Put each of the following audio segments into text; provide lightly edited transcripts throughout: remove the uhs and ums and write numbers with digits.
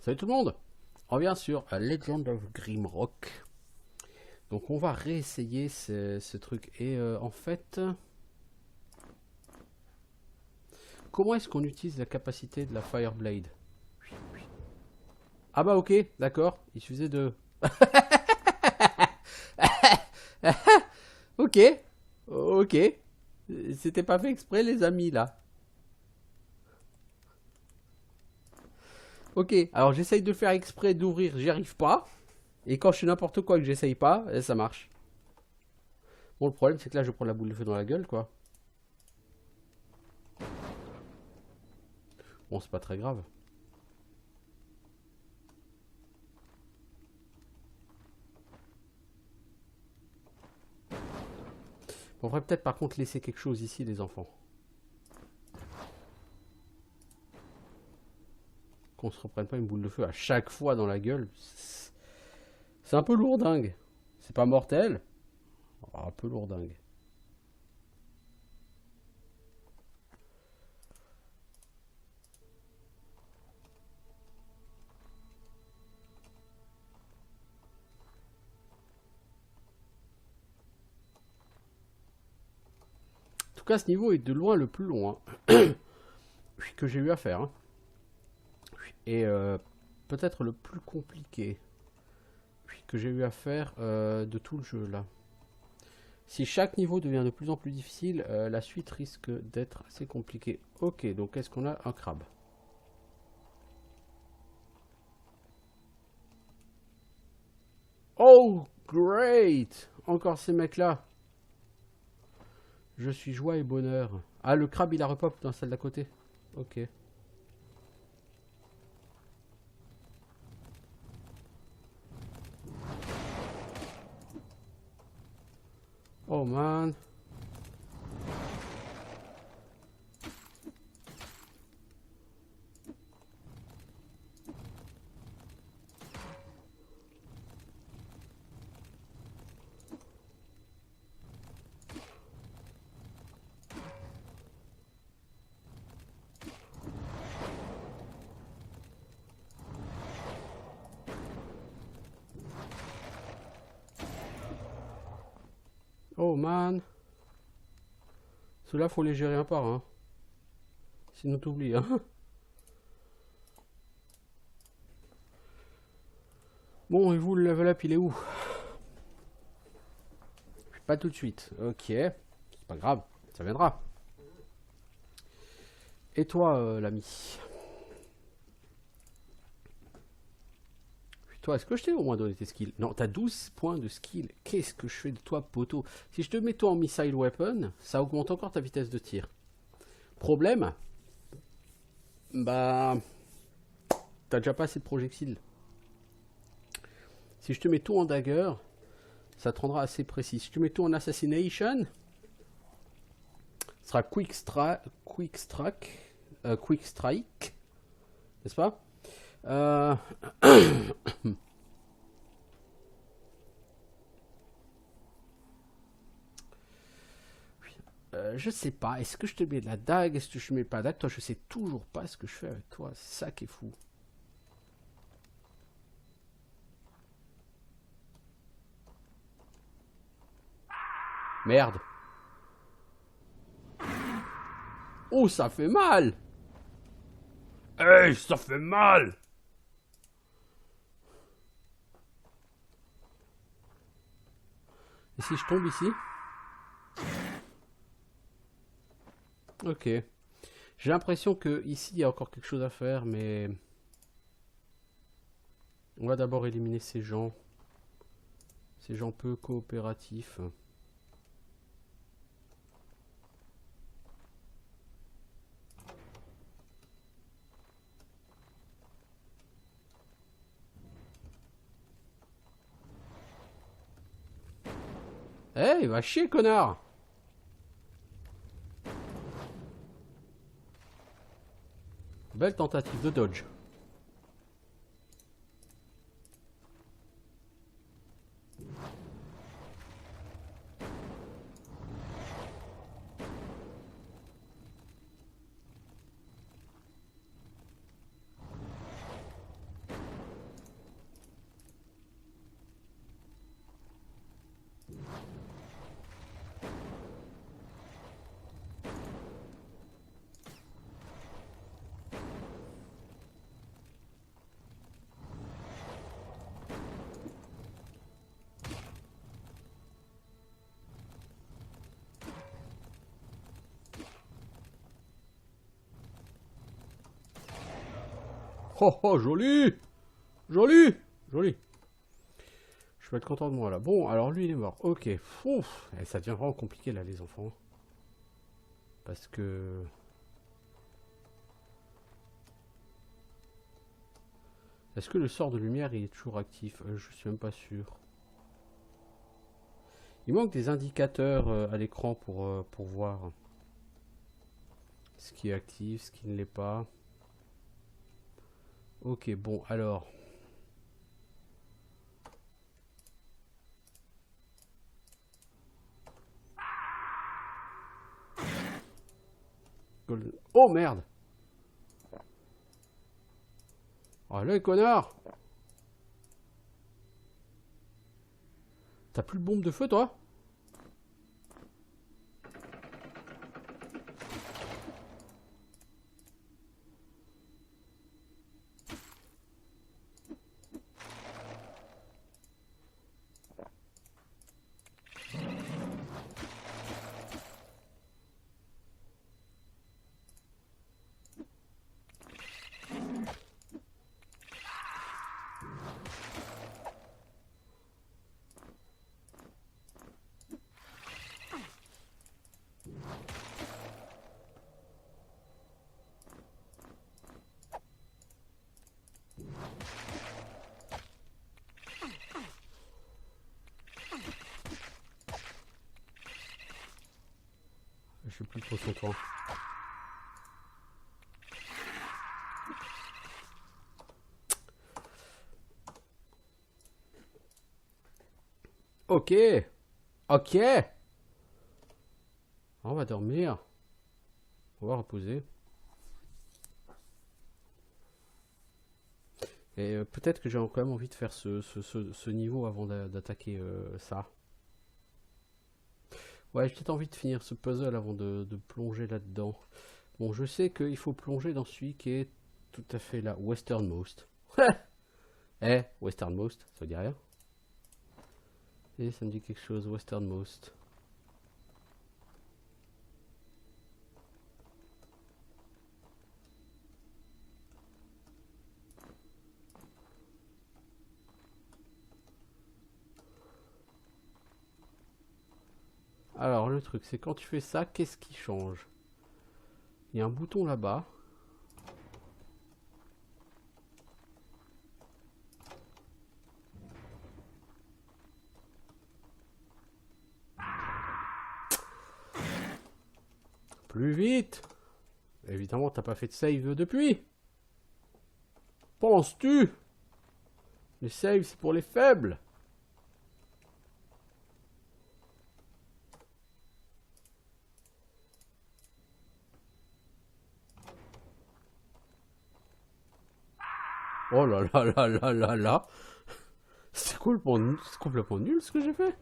Salut tout le monde. On revient sur Legend of Grimrock. Donc on va réessayer ce truc. Et en fait... Comment est-ce qu'on utilise la capacité de la Fireblade? Ah bah ok, d'accord. Il suffisait de... Ok. Ok. C'était pas fait exprès les amis là. Ok, alors j'essaye de faire exprès d'ouvrir, j'y arrive pas. Et quand je fais n'importe quoi que j'essaye pas, ça marche. Bon, le problème c'est que là je prends la boule de feu dans la gueule quoi. Bon, c'est pas très grave. On devrait peut-être par contre laisser quelque chose ici les enfants. Qu'on se reprenne pas une boule de feu à chaque fois dans la gueule. C'est un peu lourdingue. C'est pas mortel. Un peu lourdingue. En tout cas, ce niveau est de loin le plus long que j'ai eu à faire. Hein. Et peut-être le plus compliqué que j'ai eu à faire de tout le jeu là. Si chaque niveau devient de plus en plus difficile, la suite risque d'être assez compliquée. Ok, donc est-ce qu'on a un crabe? Oh, great! Encore ces mecs-là. Je suis joie et bonheur. Ah, le crabe, il a repop dans celle d'à côté. Ok. Oh, man. Oh, man. Ceux-là, faut les gérer un par un. Sinon, t'oublies, hein. Bon, et vous, le level up, il est où? Pas tout de suite. Ok. C'est pas grave. Ça viendra. Et toi, l'ami? Toi, est-ce que je t'ai au moins donné tes skills? Non, t'as 12 points de skill. Qu'est-ce que je fais de toi, poteau? Si je te mets toi en missile weapon, ça augmente encore ta vitesse de tir. Problème? Bah... T'as déjà pas assez de projectiles. Si je te mets tout en dagger, ça te rendra assez précis. Si tu mets tout en assassination, ce sera quick strike, n'est-ce pas? Je sais pas. Est-ce que je te mets de la dague? Est-ce que je mets pas de dague? Toi, je sais toujours pas ce que je fais avec toi. C'est ça qui est fou. Merde. Oh, ça fait mal. Hey, ça fait mal. Et si je tombe ici? Ok. J'ai l'impression que ici il y a encore quelque chose à faire, mais on va d'abord éliminer ces gens peu coopératifs. Eh, hey, va chier, connard! Belle tentative de dodge. Oh oh, joli! Joli! Joli! Je vais être content de moi là. Bon, alors lui il est mort. Ok. Ouf. Et ça devient vraiment compliqué là les enfants. Parce que... Est-ce que le sort de lumière il est toujours actif? Je suis même pas sûr. Il manque des indicateurs à l'écran pour voir ce qui est actif, ce qui ne l'est pas. Ok, bon, alors... Oh merde! Allez, connard! T'as plus de bombe de feu, toi? Je sais plus trop son temps. Ok. Ok. On va dormir. On va reposer. Et peut-être que j'ai quand même envie de faire ce niveau avant d'attaquer ça. Ouais, j'ai peut-être envie de finir ce puzzle avant de plonger là-dedans. Bon, je sais qu'il faut plonger dans celui qui est tout à fait là. Westernmost. Eh, Westernmost, ça veut dire rien. Et ça me dit quelque chose, Westernmost. Alors, le truc, c'est quand tu fais ça, qu'est-ce qui change? Il y a un bouton là-bas. Plus vite! Évidemment, t'as pas fait de save depuis. Penses-tu? Les saves, c'est pour les faibles. Oh là là là là là là. C'est complètement nul ce que j'ai fait.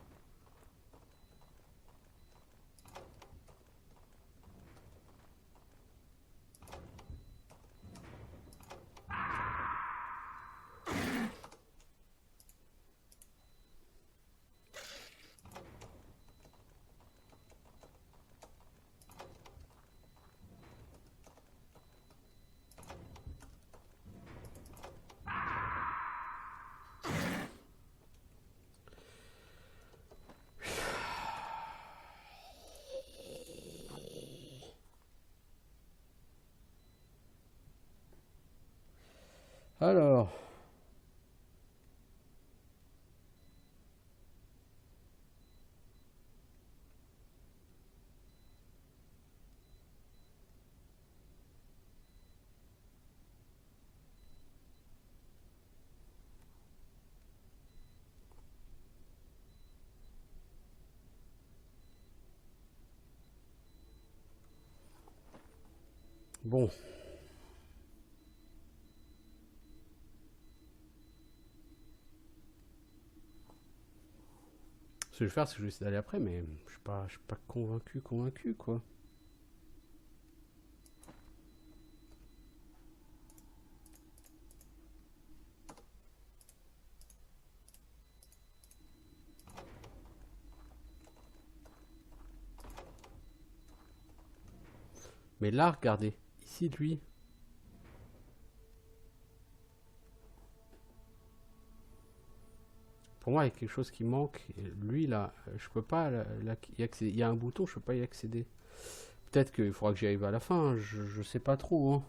Alors, bon. Ce que je vais faire, c'est que je vais essayer d'aller après, mais je suis pas convaincu, quoi. Mais là, regardez. Ici, lui. Pour moi, il y a quelque chose qui manque. Lui, là, je peux pas y accéder. Il y a un bouton, je peux pas y accéder. Peut-être qu'il faudra que j'y arrive à la fin, hein. Je sais pas trop, hein.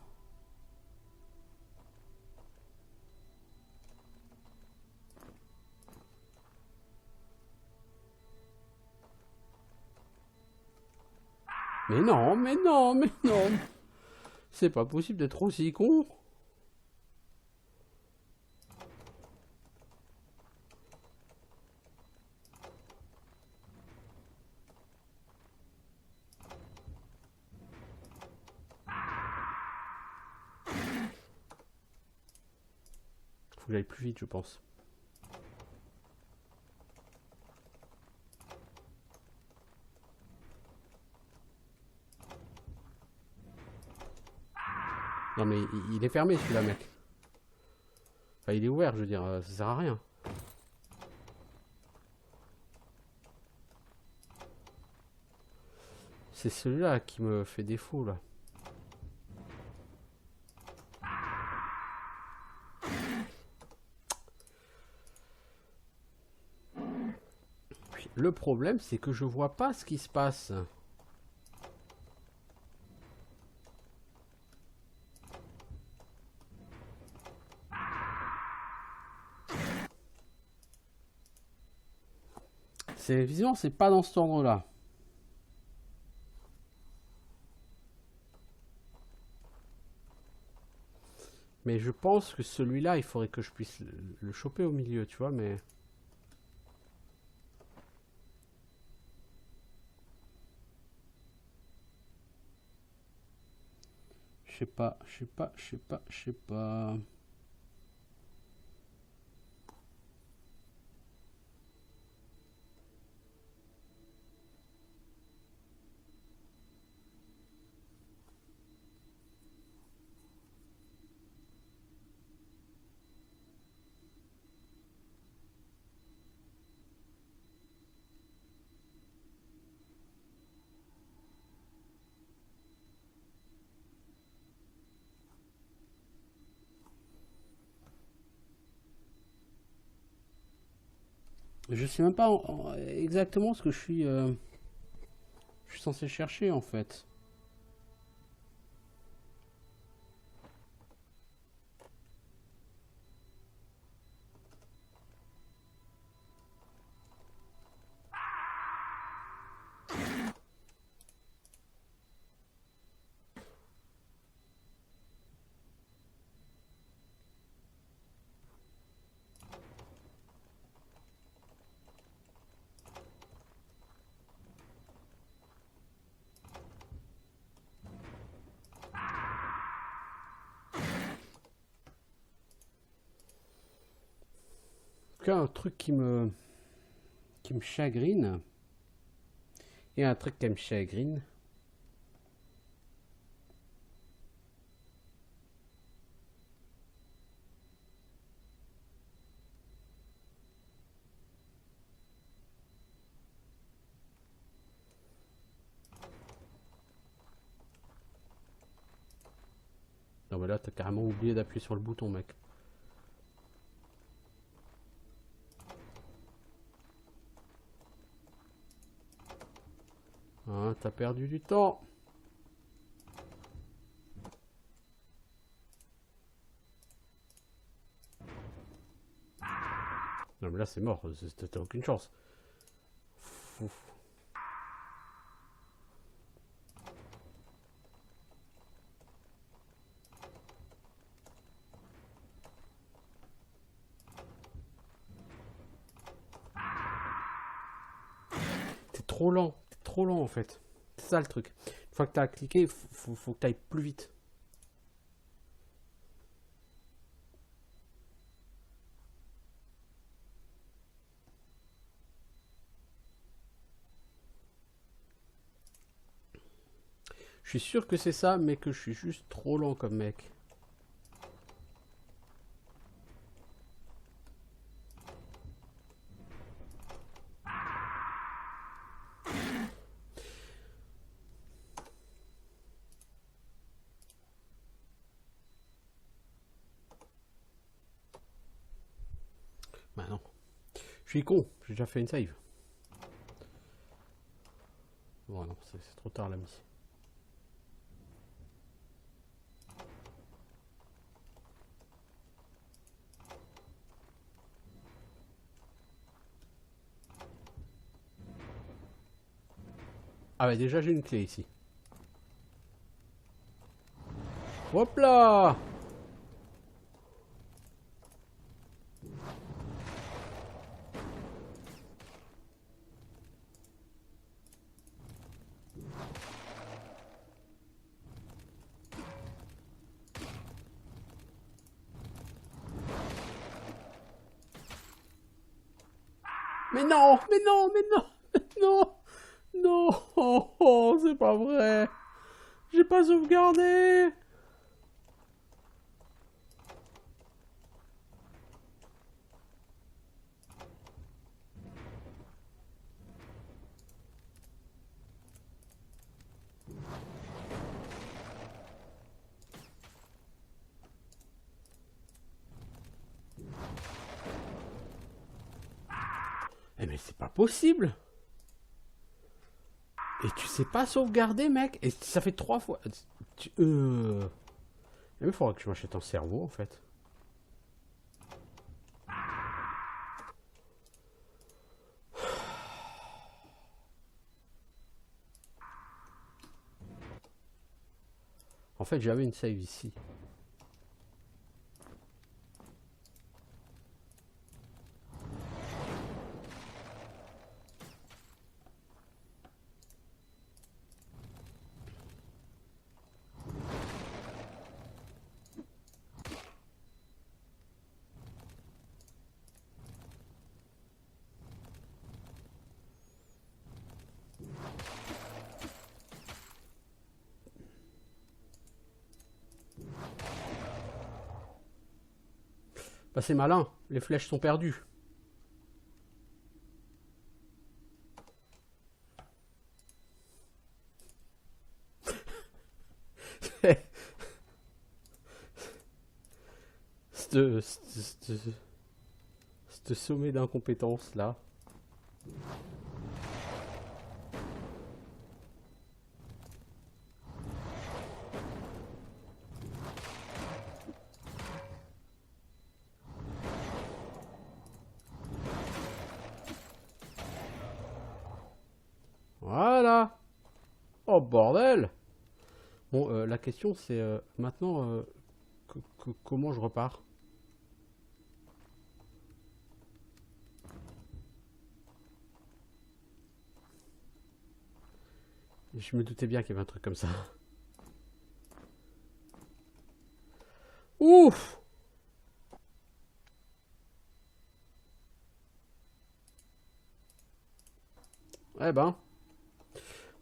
Mais non, mais non, mais non. C'est pas possible d'être aussi con. Faut que j'aille plus vite, je pense. Non mais il est fermé celui-là, mec. Enfin, il est ouvert, je veux dire, ça sert à rien. C'est celui-là qui me fait défaut, là. Le problème, c'est que je vois pas ce qui se passe. C'est visiblement, c'est pas dans cet ordre-là. Mais je pense que celui-là, il faudrait que je puisse le choper au milieu, tu vois, mais... Je sais pas, je sais pas, je sais pas, je sais pas... Je sais même pas exactement ce que je suis censé chercher, en fait. Un truc qui me chagrine. Il y a un truc qui me chagrine. Non mais là t'as carrément oublié d'appuyer sur le bouton, mec. Hein, t'as perdu du temps. Non mais là c'est mort, t'as aucune chance. Fouf. T'es trop lent en fait. C'est ça le truc. Une fois que t'as cliqué, faut que t'ailles plus vite. Je suis sûr que c'est ça, mais que je suis juste trop lent comme mec. Bah non. Je suis con, j'ai déjà fait une save. Bon non, c'est trop tard l'ami. Ah bah déjà j'ai une clé ici. Hop là! Mais non, mais non, mais non, non, non, oh, oh, c'est pas vrai. J'ai pas sauvegardé. Eh mais c'est pas possible. Et tu sais pas sauvegarder, mec. Et ça fait 3 fois. Il faudra que je m'achète un cerveau, en fait. En fait, j'avais une save ici. Bah c'est malin, les flèches sont perdues. Ce sommet d'incompétence là. Voilà. Oh bordel. Bon, la question c'est maintenant comment je repars. Je me doutais bien qu'il y avait un truc comme ça. Ouf. Eh ben.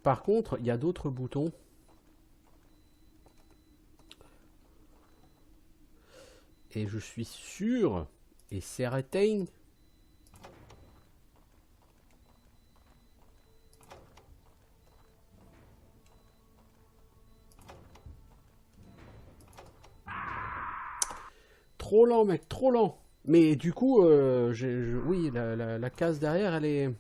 Par contre, il y a d'autres boutons. Et je suis sûr, et certain, trop lent mec, trop lent. Mais du coup, oui, la case derrière, elle est...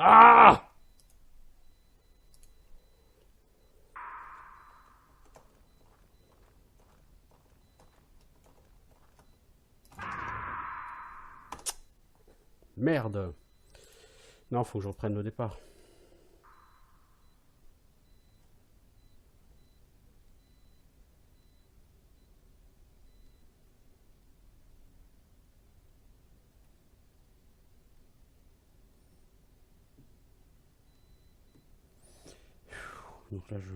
Ah! Merde. Non, faut que je reprenne le départ. Donc là, je...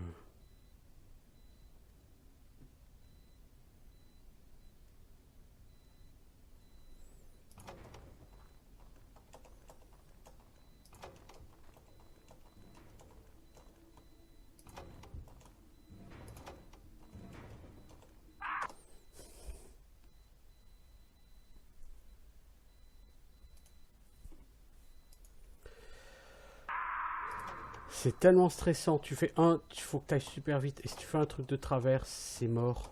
C'est tellement stressant. Tu fais un, il faut que tu ailles super vite. Et si tu fais un truc de travers, c'est mort.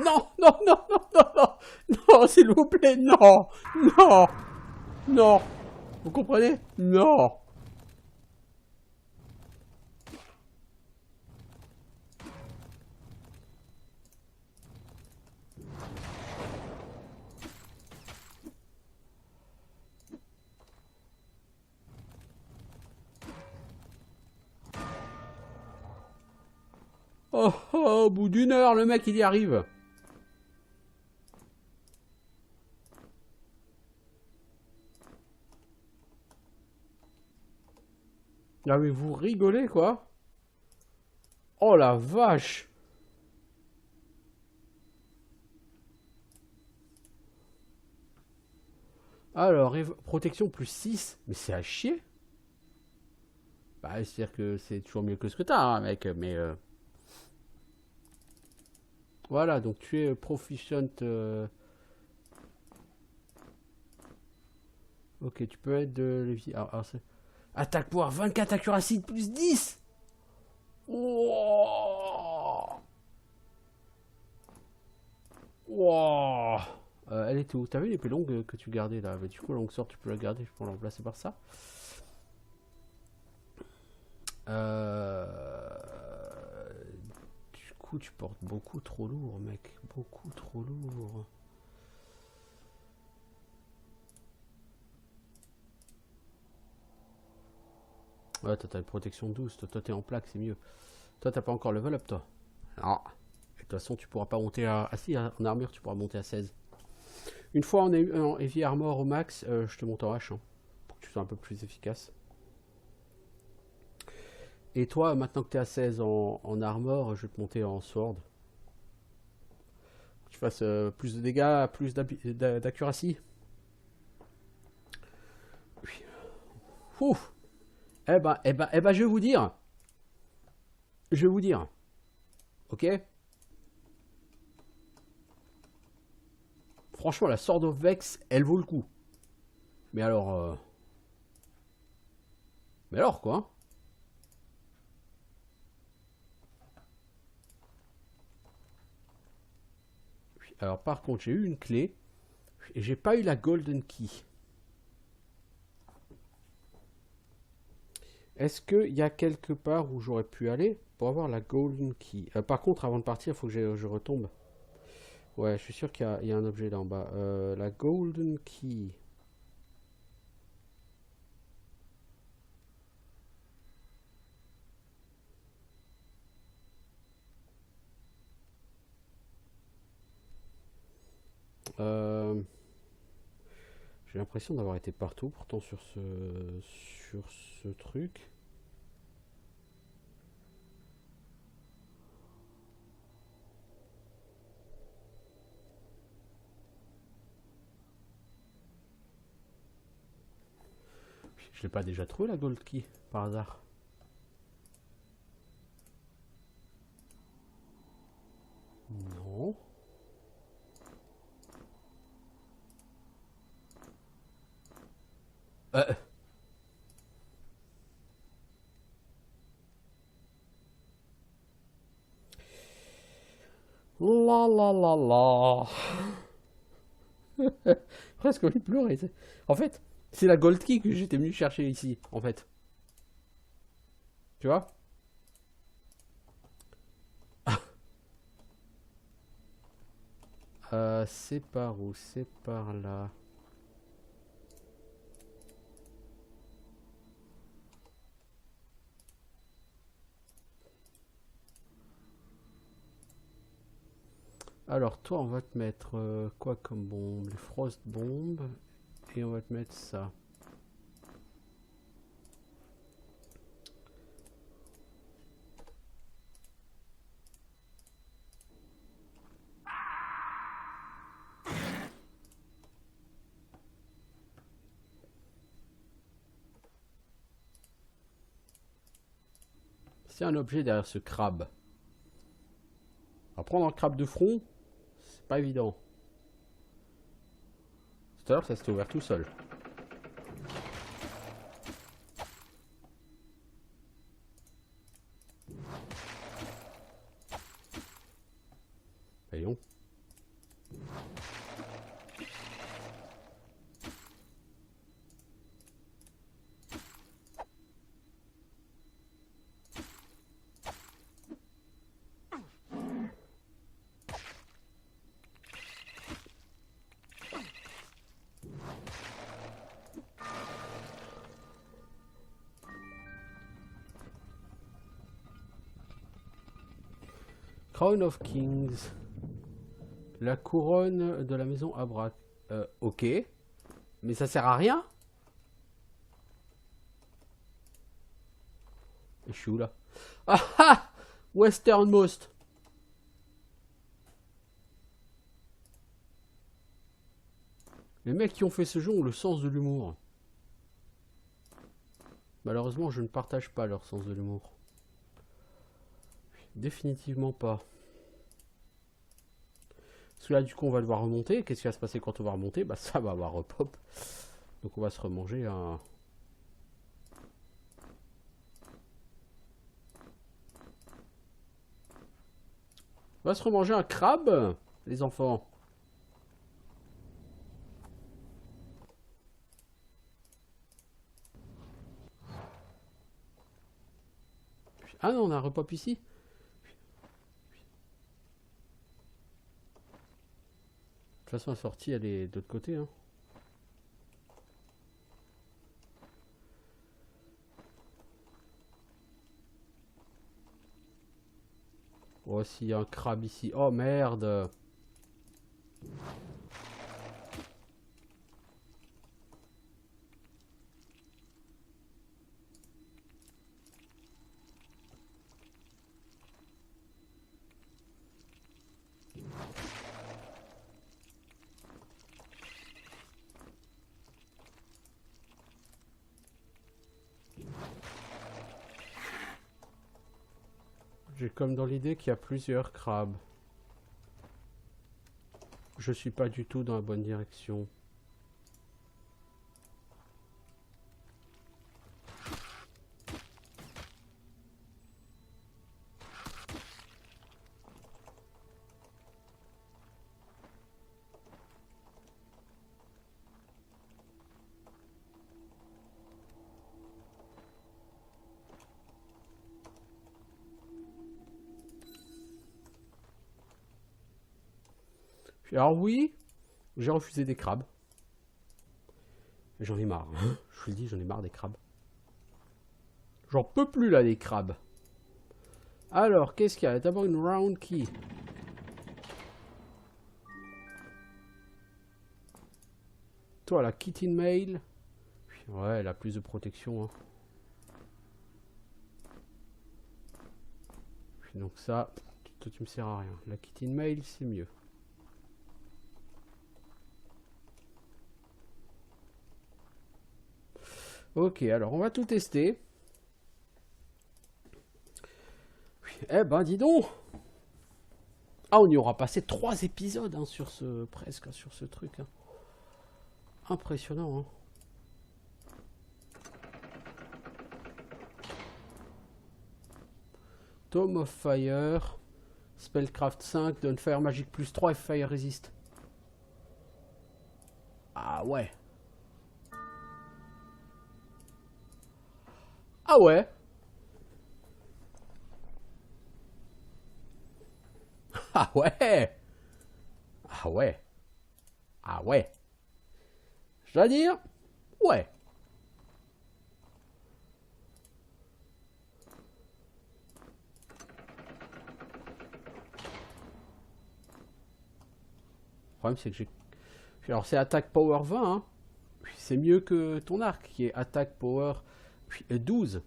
Non, non, non, non, non, non, non, s'il vous plaît, non, non, non. Vous comprenez? Non. Oh, oh, au bout d'une heure, le mec, il y arrive. Ah mais vous rigolez, quoi. Oh la vache. Alors, protection plus 6. Mais c'est à chier. Bah, c'est-à-dire que c'est toujours mieux que ce que t'as, hein, mec. Mais voilà, donc tu es proficient. Ok, tu peux être de levier. Attaque pouvoir 24 accuracy plus 10. Wow. Wow. Elle est où? T'as vu l'épée longue que tu gardais là? Mais du coup, la longue sort, tu peux la garder. Je peux la remplacer par ça. Du coup, tu portes beaucoup trop lourd, mec. Beaucoup trop lourd. Ouais, toi, t'as une protection douce. Toi, t'es en plaque, c'est mieux. Toi, t'as pas encore level up, toi. Non. Et de toute façon, tu pourras pas monter à... Ah si, en armure, tu pourras monter à 16. Une fois en heavy armor au max, je te monte en H. Hein, pour que tu sois un peu plus efficace. Et toi, maintenant que tu es à 16 en armor, je vais te monter en sword. Que tu fasses plus de dégâts, plus d'accuracy. Oui. Ouf. Eh ben, je vais vous dire. Je vais vous dire. Ok. Franchement, la Sword of Vex, elle vaut le coup. Mais alors... Mais alors, quoi. Alors, par contre, j'ai eu une clé. Et j'ai pas eu la Golden Key. Est-ce qu'il y a quelque part où j'aurais pu aller pour avoir la Golden Key? Par contre, avant de partir, il faut que je retombe. Ouais, je suis sûr qu'il y a un objet là en bas. La Golden Key. J'ai l'impression d'avoir été partout pourtant sur ce truc. Je l'ai pas déjà trouvé la Gold Key par hasard? Non. Euh. La la la la. Presque envie de pleurer. En fait, c'est la Gold Key que j'étais venu chercher ici, en fait. Tu vois? C'est par où? C'est par là. Alors, toi, on va te mettre quoi comme bombe? Les Frost bombes. Et on va te mettre ça. Est-ce qu'il y a un objet derrière ce crabe? À prendre un crabe de front, c'est pas évident. Tout à l'heure, ça s'était ouvert tout seul. Voyons. Crown of Kings. La couronne de la maison Abrak. Ok. Mais ça sert à rien? Et je suis où là? Ah ah! Westernmost. Les mecs qui ont fait ce jeu ont le sens de l'humour. Malheureusement, je ne partage pas leur sens de l'humour. Définitivement pas. Parce que là, du coup, on va devoir remonter. Qu'est-ce qui va se passer quand on va remonter? Bah, ça va avoir repop. Donc, on va se remanger un... On va se remanger un crabe, les enfants. Ah non, on a un repop ici. De toute façon, la sortie, elle est de l'autre côté. Hein. Oh, s'il y a un crabe ici. Oh, merde. J'ai comme dans l'idée qu'il y a plusieurs crabes. Je suis pas du tout dans la bonne direction. Alors oui, j'ai refusé des crabes. J'en ai marre. Hein. Je vous le dis, j'en ai marre des crabes. J'en peux plus là des crabes. Alors, qu'est-ce qu'il y a? D'abord une round key. Toi, la kitten mail. Ouais, elle a plus de protection. Hein. Donc ça, toi tu me sers à rien. La kitten mail, c'est mieux. Ok, alors on va tout tester. Eh ben, dis donc. Ah, on y aura passé 3 épisodes hein, sur ce... Presque sur ce truc. Hein. Impressionnant, hein. Tome of Fire. Spellcraft 5. Donne Fire Magic plus 3 et Fire Resist. Ah ouais. Ah ouais. Ah ouais. Ah ouais. Ah ouais. Je dois dire, ouais. Le problème c'est que j'ai... Alors c'est attaque power 20, hein. C'est mieux que ton arc qui est attaque power 12.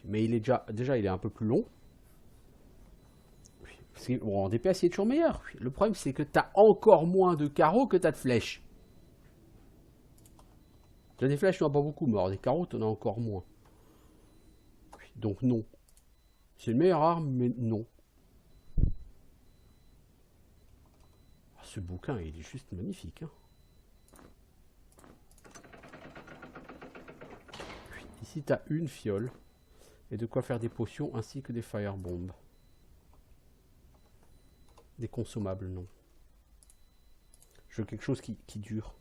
Mais il est déjà il est un peu plus long. Bon, en DPS il est toujours meilleur. Le problème c'est que t'as encore moins de carreaux que t'as de flèches. T'as des flèches, t'en as pas beaucoup, mais alors des carreaux t'en as encore moins. Donc non. C'est une meilleure arme, mais non. Ah, ce bouquin, il est juste magnifique. Hein. Ici, tu as une fiole. Et de quoi faire des potions ainsi que des firebombs. Des consommables, non. Je veux quelque chose qui dure.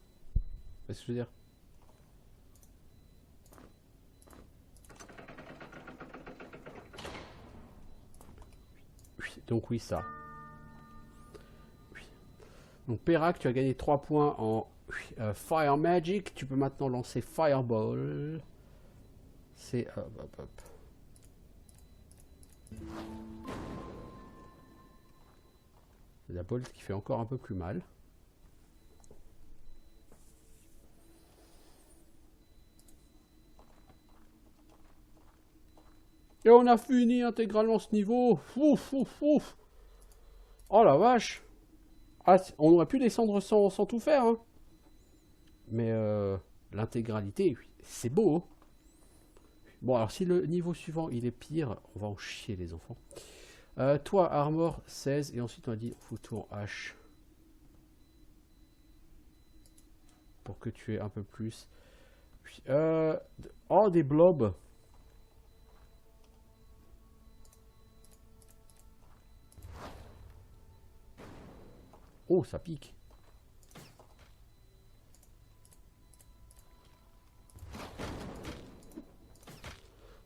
C'est ce que je veux dire. Oui, donc oui, ça. Oui. Donc Perak, tu as gagné 3 points en Fire Magic. Tu peux maintenant lancer Fireball. C'est... hop, hop. C'est la bolt qui fait encore un peu plus mal. Et on a fini intégralement ce niveau. Ouf, ouf, ouf. Oh la vache. Ah, on aurait pu descendre sans tout faire. Hein. Mais l'intégralité, c'est beau. Hein. Bon, alors si le niveau suivant il est pire, on va en chier les enfants. Toi, armor 16. Et ensuite on a dit foutour H. Pour que tu aies un peu plus. Oh, des blobs. Oh, ça pique.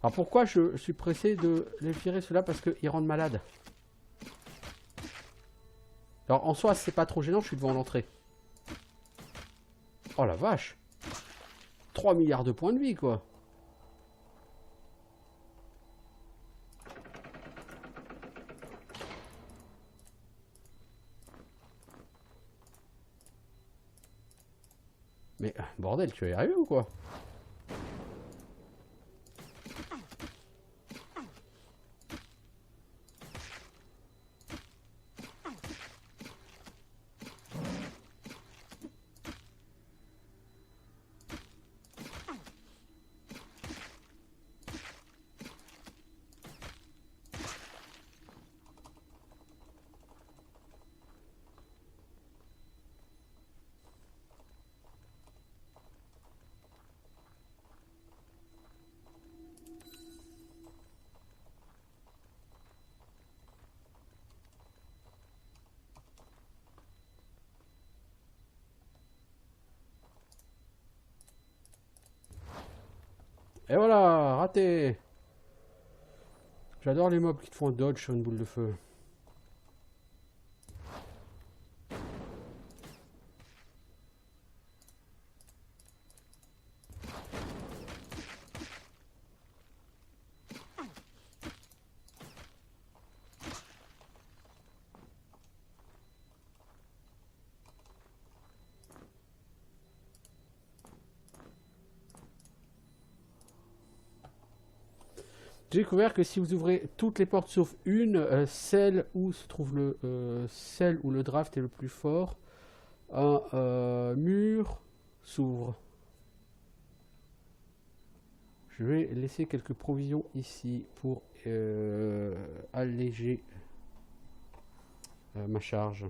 Alors pourquoi je suis pressé de les virer ceux-là? Parce qu'ils rendent malades. Alors en soi, c'est pas trop gênant, je suis devant l'entrée. Oh la vache. 3 milliards de points de vie, quoi. Mais bordel, tu vas y arriver ou quoi? Et voilà, raté. J'adore les mobs qui te font un dodge sur une boule de feu. J'ai découvert que si vous ouvrez toutes les portes sauf une, celle où se trouve celle où le draft est le plus fort, un mur s'ouvre. Je vais laisser quelques provisions ici pour alléger ma charge.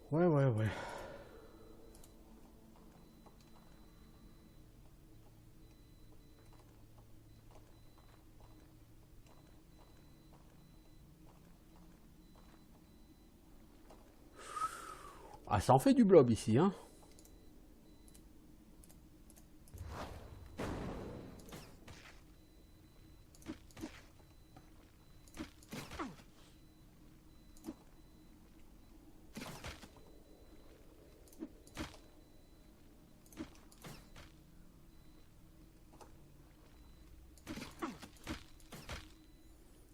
Ouais. Ah, ça en fait du blob ici, hein.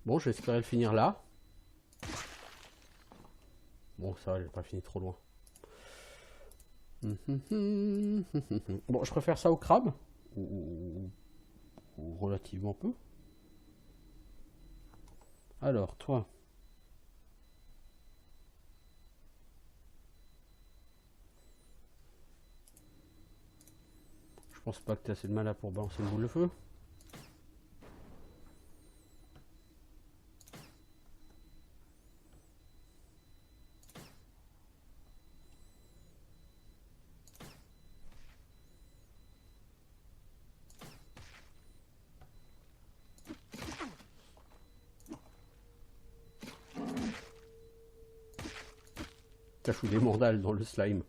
Bon, j'espérais le finir là. Bon, ça va, j'ai pas fini trop loin. Bon, je préfère ça au crabe. Ou relativement peu. Alors, toi. Je pense pas que tu as assez de mal pour balancer une boule de feu. T'as foutu des mandales dans le slime.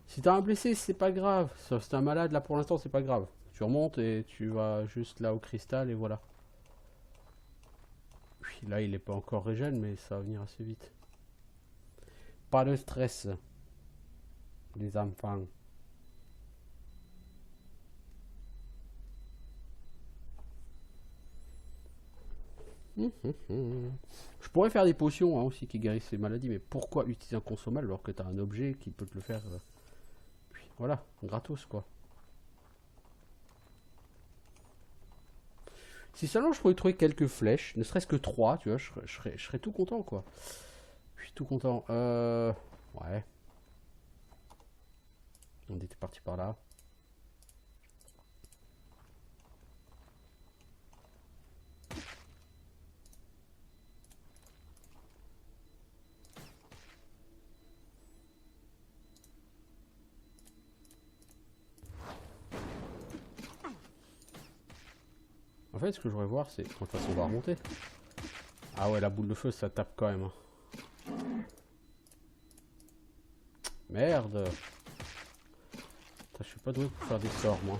Si t'as un blessé, c'est pas grave. Sauf si t'es un malade, là pour l'instant, c'est pas grave. Tu remontes et tu vas juste là au cristal et voilà. Puis là, il est pas encore régène, mais ça va venir assez vite. Pas de stress, les enfants. Je pourrais faire des potions hein, aussi qui guérissent les maladies, mais pourquoi utiliser un consommable alors que t'as un objet qui peut te le faire Puis voilà, gratos quoi. Si seulement je pouvais trouver quelques flèches, ne serait-ce que 3, tu vois, je serais tout content quoi. Je suis tout content. Ouais. On était parti par là. En fait, ce que je voudrais voir, c'est quand on va remonter. Ah ouais, la boule de feu, ça tape quand même. Hein. Merde. Putain, je suis pas doué pour faire des sorts, moi.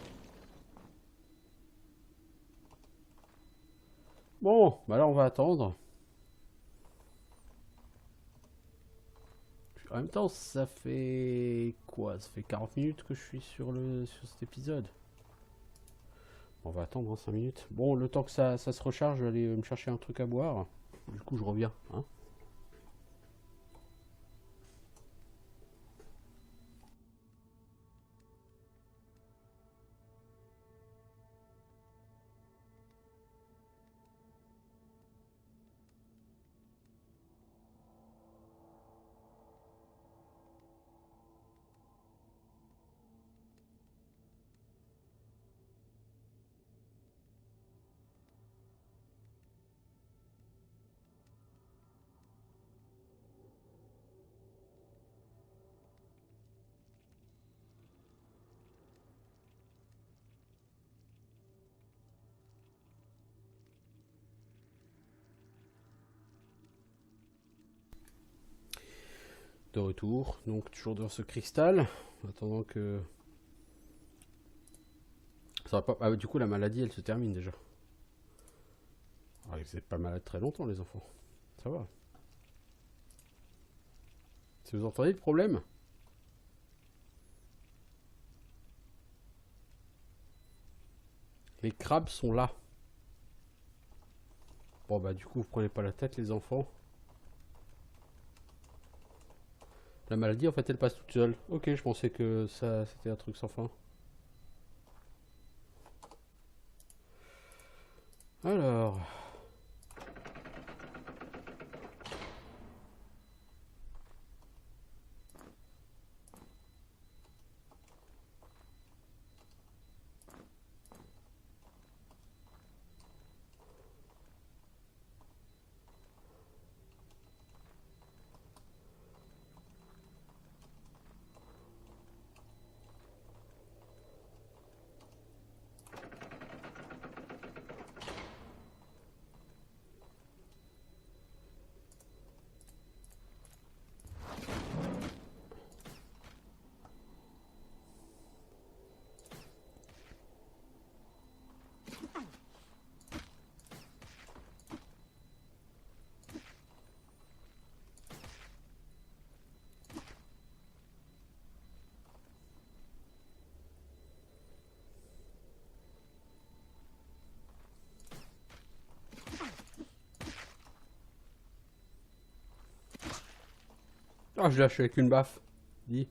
Bon, bah là, on va attendre. En même temps, ça fait quoi? Ça fait 40 minutes que je suis sur cet épisode. On va attendre 5 minutes. Bon, le temps que ça se recharge, je vais aller me chercher un truc à boire. Du coup, je reviens. Hein. De retour, donc toujours dans ce cristal. En attendant que... Ça va pas... Ah, du coup, la maladie, elle se termine déjà. Ah, vous n'êtes pas malade très longtemps, les enfants. Ça va. Si vous entendez le problème? Les crabes sont là. Bon, bah, du coup, vous prenez pas la tête, les enfants. La maladie, en fait, elle passe toute seule. Ok, je pensais que ça, c'était un truc sans fin. Alors... Ah, je lâche avec une baffe. Dis.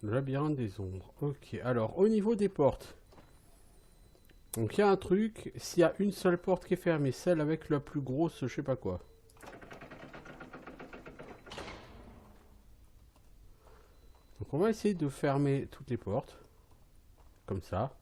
Le labyrinthe des ombres. Ok, alors au niveau des portes. Donc il y a un truc, s'il y a une seule porte qui est fermée, celle avec la plus grosse, je sais pas quoi. Donc on va essayer de fermer toutes les portes. Comme ça.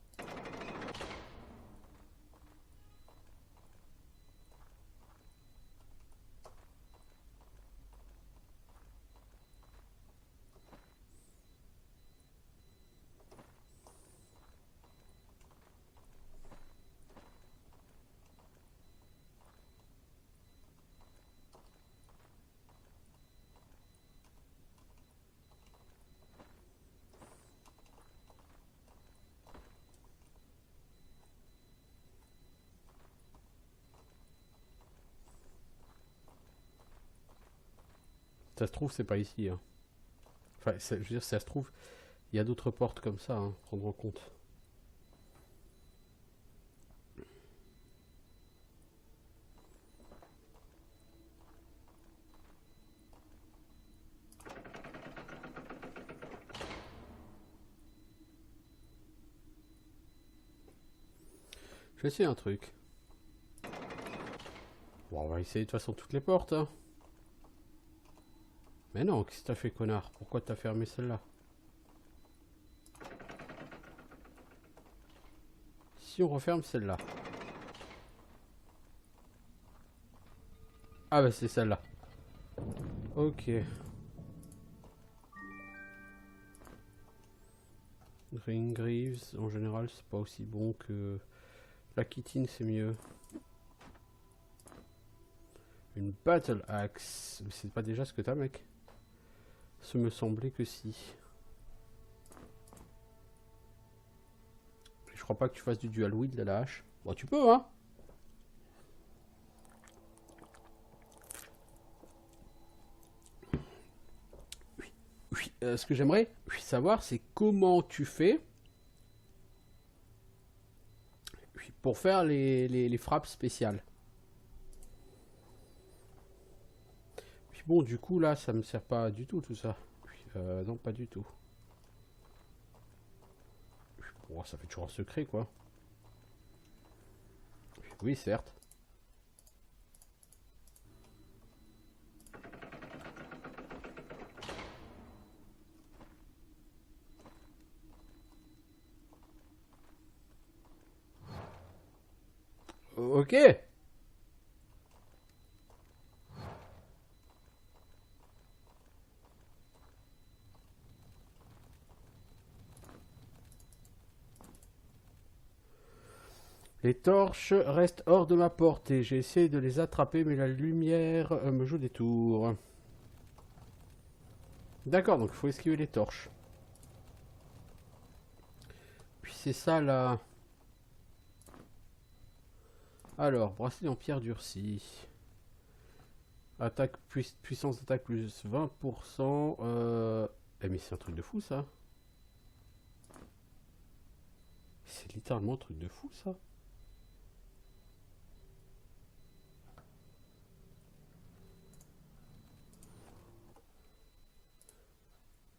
Ça se trouve, c'est pas ici. Hein. Enfin, je veux dire, ça se trouve, il y a d'autres portes comme ça, hein, prendre en compte. Je vais essayer un truc. Bon, on va essayer de toute façon toutes les portes. Hein. Mais non, qu'est-ce que t'as fait, connard? Pourquoi t'as fermé celle-là? Si on referme celle-là. Ah bah c'est celle-là. Ok. Ring Greaves, en général, c'est pas aussi bon que... La chitine, c'est mieux. Une Battle Axe. Mais c'est pas déjà ce que t'as, mec? Ce me semblait que si. Je crois pas que tu fasses du dual wield à la hache. Bon, tu peux, hein? Oui. Ce que j'aimerais savoir, c'est comment tu fais pour faire les frappes spéciales. Puis bon, du coup, là, ça me sert pas du tout, tout ça. Non, pas du tout. Bon, ça fait toujours un secret, quoi. Oui, certes. Ok. Les torches restent hors de ma portée. J'ai essayé de les attraper, mais la lumière me joue des tours. D'accord, donc il faut esquiver les torches. Puis c'est ça là. Alors, bracelet en pierre durcie. Attaque, puissance d'attaque plus 20%. Eh mais c'est un truc de fou ça. C'est littéralement un truc de fou ça.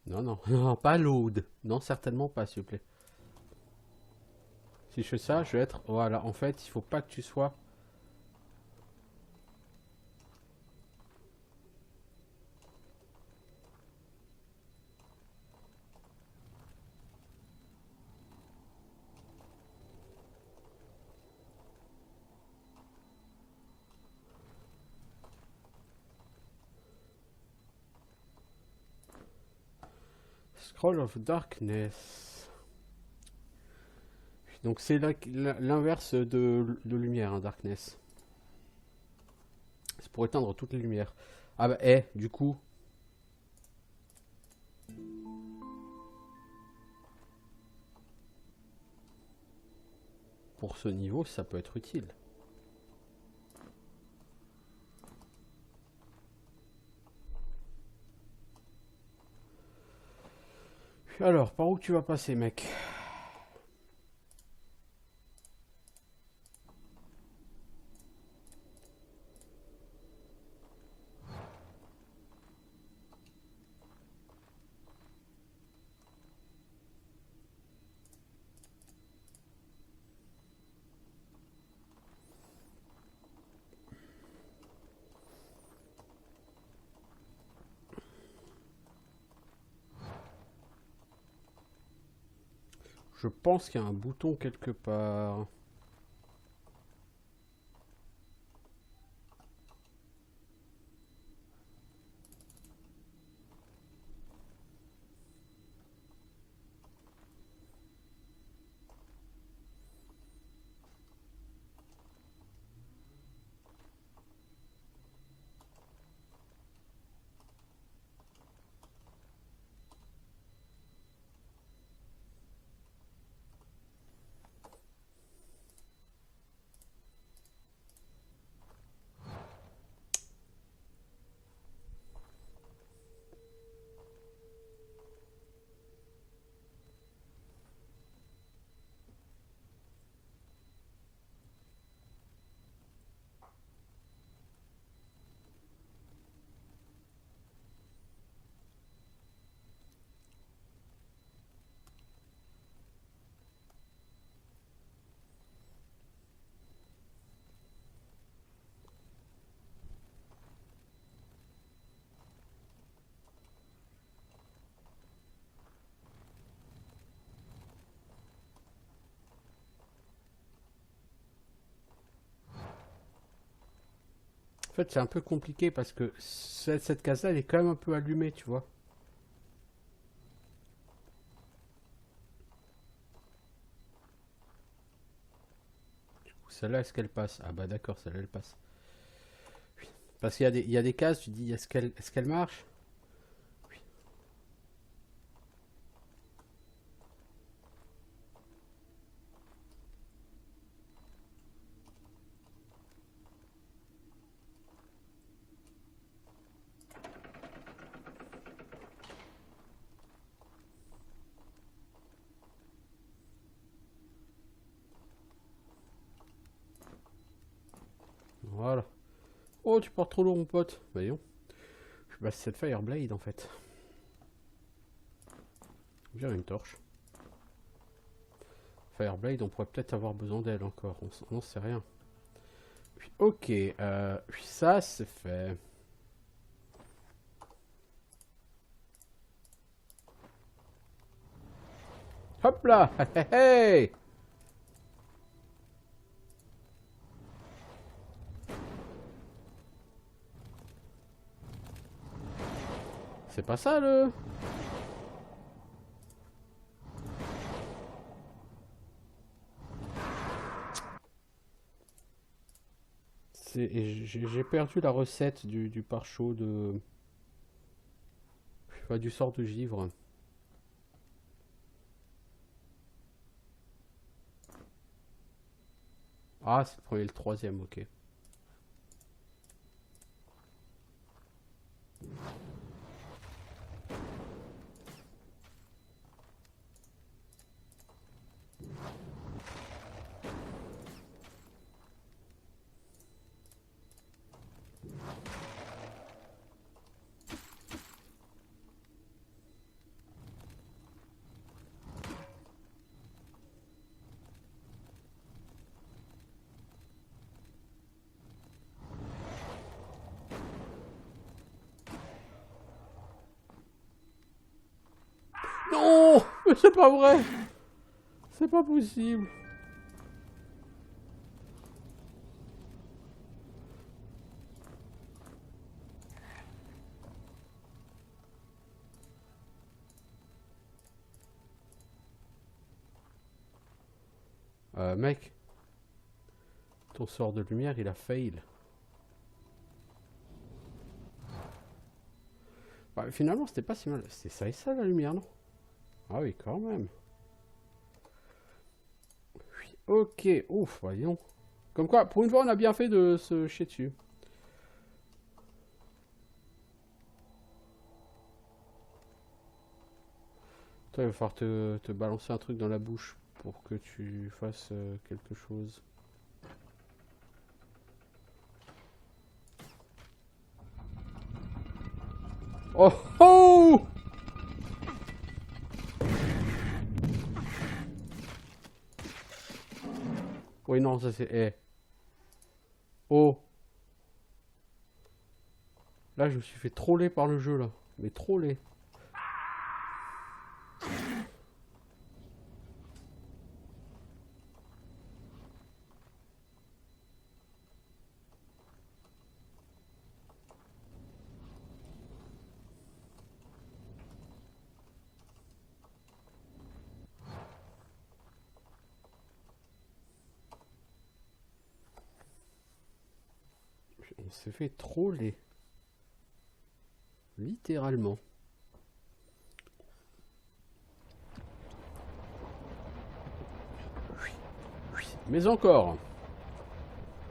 Non, non, non, pas load. Non, certainement pas, s'il vous plaît. Si je fais ça, je vais être... Voilà, en fait, il faut pas que tu sois... Scroll of Darkness. Donc c'est l'inverse de lumière, hein, Darkness. C'est pour éteindre toutes les lumières. Ah bah, du coup... Pour ce niveau, ça peut être utile. Alors, par où tu vas passer, mec? Je pense qu'il y a un bouton quelque part. En fait, c'est un peu compliqué parce que cette case-là, elle est quand même un peu allumée, tu vois. Celle-là, est-ce qu'elle passe? Ah bah d'accord, celle-là, elle passe. Parce qu'il y a des cases, tu dis, est-ce qu'elle marche? Voilà. Oh, tu portes trop lourd, mon pote. Voyons. Bah, c'est cette Fireblade, en fait. J'ai une torche. Fireblade, on pourrait peut-être avoir besoin d'elle encore. On n'en sait rien. Puis, ok. Puis ça, c'est fait. Hop là. Hey, hey. C'est pas ça, le... J'ai perdu la recette du pare-chaud de... Enfin, du sort de givre. Ah, c'est le premier et le troisième, ok. Mais c'est pas vrai. C'est pas possible. Mec, ton sort de lumière, il a fail. Ouais, finalement, c'était pas si mal. C'est ça et ça, la lumière, non? Ah oui, quand même. Oui, ok, ouf, voyons. Comme quoi, pour une fois, on a bien fait de se chier dessus. Toi, il va falloir te balancer un truc dans la bouche pour que tu fasses quelque chose. Oh oh! Oui, non, ça c'est... Eh. Oh! Là, je me suis fait troller par le jeu, là. Mais troller. On s'est fait troller. Littéralement. Mais encore,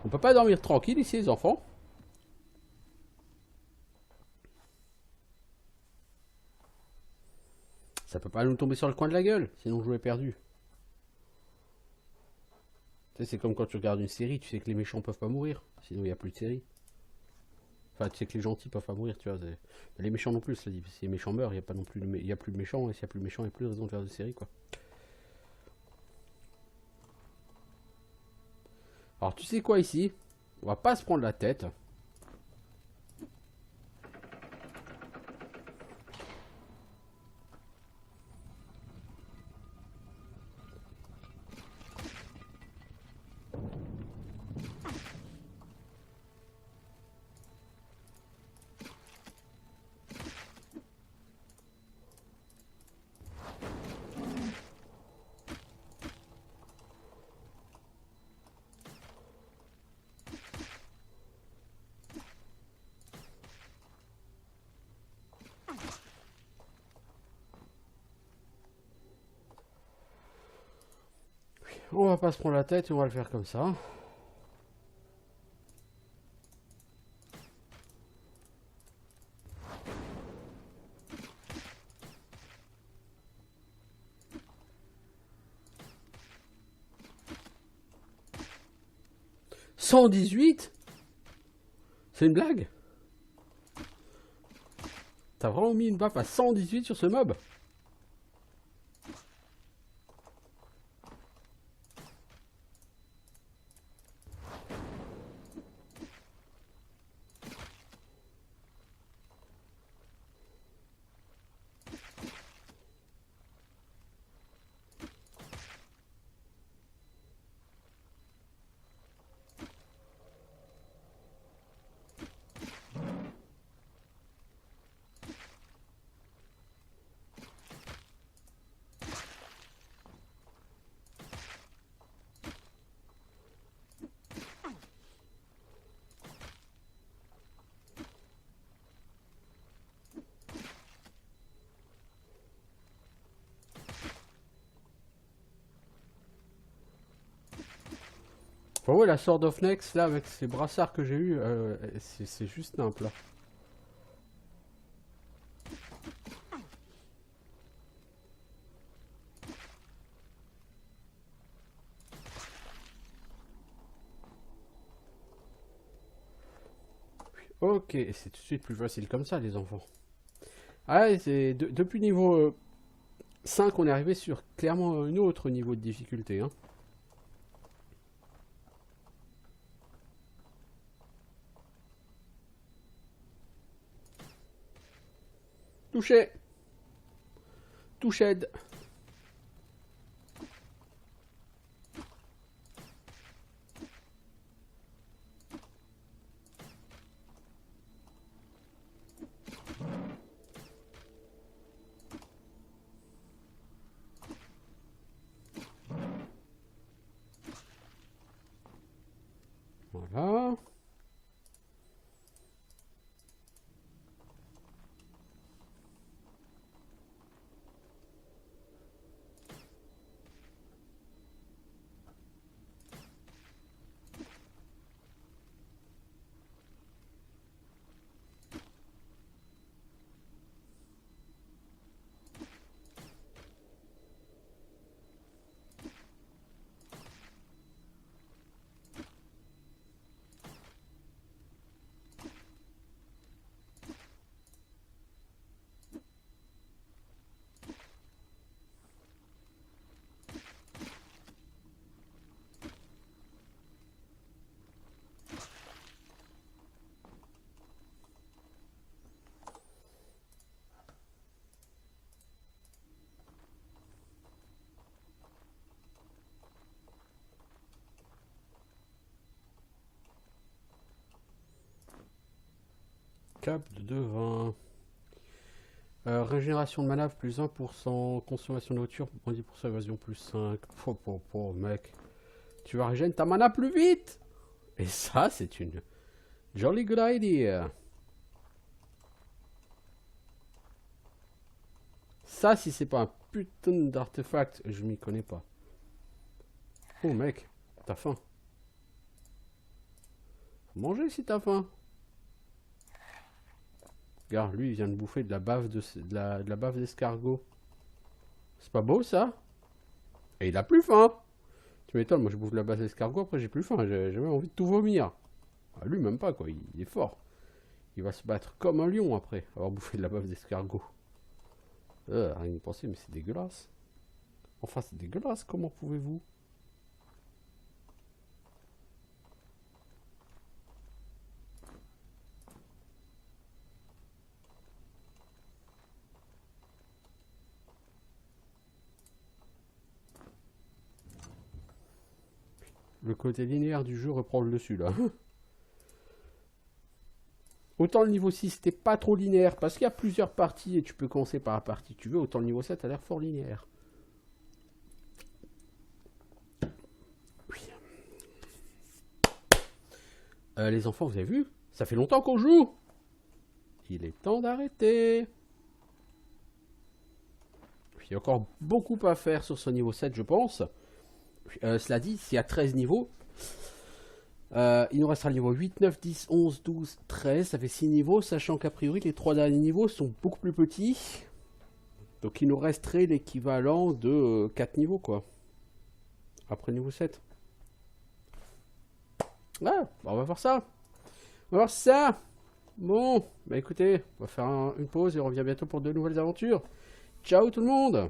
on peut pas dormir tranquille ici, les enfants. Ça peut pas nous tomber sur le coin de la gueule, sinon je jouais perdu. Tu sais, c'est comme quand tu regardes une série, tu sais que les méchants peuvent pas mourir, sinon il n'y a plus de série. Enfin, tu sais que les gentils peuvent pas mourir, tu vois. Les méchants non plus, si les méchants meurent, il n'y a pas non plus, il y a plus de méchants, et s'il n'y a plus de méchants, il n'y a plus de raison de faire de série, quoi. Alors, tu sais quoi ici? On va pas se prendre la tête. 'On va pas se prendre la tête et on va le faire comme ça. « 118 ! C'est une blague? T'as vraiment mis une baffe à 118 sur ce mob? Enfin, ouais, la Sword of Nex, là, avec ces brassards que j'ai eu, c'est juste simple, là. Ok, c'est tout de suite plus facile comme ça, les enfants. Ah, depuis niveau 5, on est arrivé sur clairement un autre niveau de difficulté, hein. Touché! Touched! Cap de vin. Régénération de mana plus 1%. Consommation de nourriture moins 10%. Évasion plus 5. Mec. Tu vas régénérer ta mana plus vite. Et ça, c'est une jolly good idea. Ça, si c'est pas un putain d'artefact, je m'y connais pas. Oh mec, t'as faim. Faut manger si t'as faim. Regarde, lui, il vient de bouffer de la bave de la bave d'escargot. C'est pas beau, ça? Et il a plus faim. Tu m'étonnes, moi je bouffe de la bave d'escargot, après j'ai plus faim. J'ai même envie de tout vomir. Ah, lui, même pas, quoi. Il est fort. Il va se battre comme un lion, après, avoir bouffé de la bave d'escargot. Rien que penser, mais c'est dégueulasse. Enfin, c'est dégueulasse, comment pouvez-vous? Le côté linéaire du jeu reprend le dessus, là. Autant le niveau 6 c'était pas trop linéaire, parce qu'il y a plusieurs parties et tu peux commencer par la partie que tu veux, autant le niveau 7 a l'air fort linéaire. Oui. Les enfants, vous avez vu? Ça fait longtemps qu'on joue. Il est temps d'arrêter. Il y a encore beaucoup à faire sur ce niveau 7, je pense. Cela dit, s'il y a 13 niveaux, il nous restera le niveau 8, 9, 10, 11, 12, 13. Ça fait 6 niveaux, sachant qu'a priori, les 3 derniers niveaux sont beaucoup plus petits. Donc il nous resterait l'équivalent de 4 niveaux, quoi. Après le niveau 7. Ouais, on va voir ça. On va voir ça. Bon, bah écoutez, on va faire une pause et on revient bientôt pour de nouvelles aventures. Ciao tout le monde!